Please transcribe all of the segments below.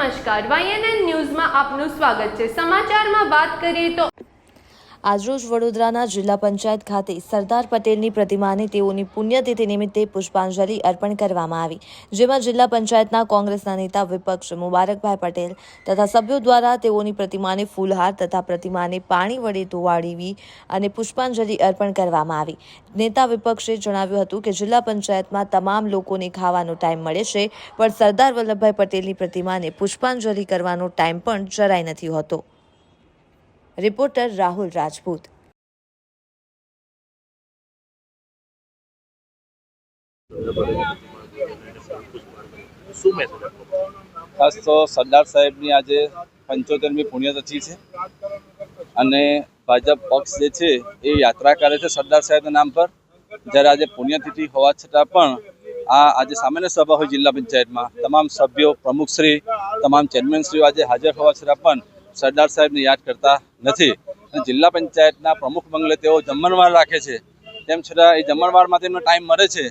નમસ્કાર, YNN ન્યૂઝમાં આપનું સ્વાગત છે। સમાચારમાં વાત કરીએ તો આજરોજ વડોદરાના જિલ્લા પંચાયત ખાતે સરદાર પટેલની પ્રતિમાને તેઓની પુણ્યતિથિ નિમિત્તે પુષ્પાંજલિ અર્પણ કરવામાં આવી, જેમાં જિલ્લા પંચાયતના કોંગ્રેસના નેતા વિપક્ષ મુબારકભાઈ પટેલ તથા સભ્યો દ્વારા તેઓની પ્રતિમાને ફૂલહાર તથા પ્રતિમાને પાણી વડે ધોવાળવી અને પુષ્પાંજલિ અર્પણ કરવામાં આવી। નેતા વિપક્ષે જણાવ્યું હતું કે જિલ્લા પંચાયતમાં તમામ લોકોને ખાવાનો ટાઈમ મળે છે, પણ સરદાર વલ્લભભાઈ પટેલની પ્રતિમાને પુષ્પાંજલિ કરવાનો ટાઈમ પણ જરાય નથી હોતો। રિપોર્ટર રાહુલ રાજપૂત। ખાસ તો સરદાર સાહેબની આજે 75મી પુણ્યતિથિ છે અને ભાજપ પક્ષ જે છે એ યાત્રા કરે છે સરદાર સાહેબના નામ પર। જ્યારે આજે પુણ્યતિથિ હોવા છતાં પણ આજે સામાન્ય સભા હોય જિલ્લા પંચાયતમાં, તમામ સભ્યો, પ્રમુખશ્રી, તમામ ચેરમેનશ્રીઓ આજે હાજર હોવા છતાં પણ સરદાર સાહેબને યાદ કરતા નથી। અને જિલ્લા પંચાયતના પ્રમુખ બંગલે તેઓ જમણવાર રાખે છે, તેમ છતાં એ જમણવારમાં તેમને ટાઈમ મળે છે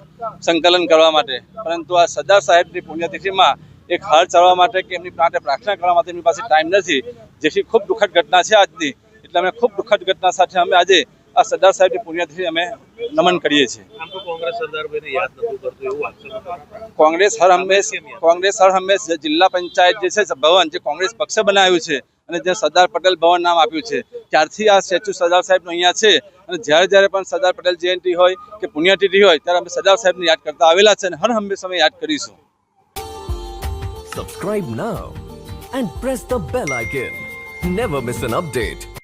સંકલન કરવા માટે, પરંતુ આ સરદાર સાહેબની પુણ્યતિથિમાં એક હાર ચાલવા માટે કે એમની માટે પ્રાર્થના કરવા માટે એમની પાસે ટાઈમ નથી, જેથી ખૂબ દુઃખદ ઘટના છે આજની। એટલે અમે ખૂબ દુઃખદ ઘટના સાથે અમે આજે આ સરદાર સાહેબની પુણ્યતિથિ અમે નમન કરીએ છીએ। કોંગ્રેસ હર હંમેશ જિલ્લા પંચાયત જે છે ભવન જે કોંગ્રેસ પક્ષે બનાવ્યું છે અને જે સરદાર પટેલ ભવન નામ આપ્યું છે, ત્યારથી આ સ્ટેચ્યુ સરદાર સાહેબનું અહીંયા છે અને જ્યારે પણ સરદાર પટેલ જયંતિ હોય કે પુણ્યતિથિ હોય ત્યારે અમે સરદાર સાહેબને યાદ કરતા આવેલા છે અને હર હંમેશ અમે યાદ કરીશું। Subscribe now and press the bell icon. Never miss an update.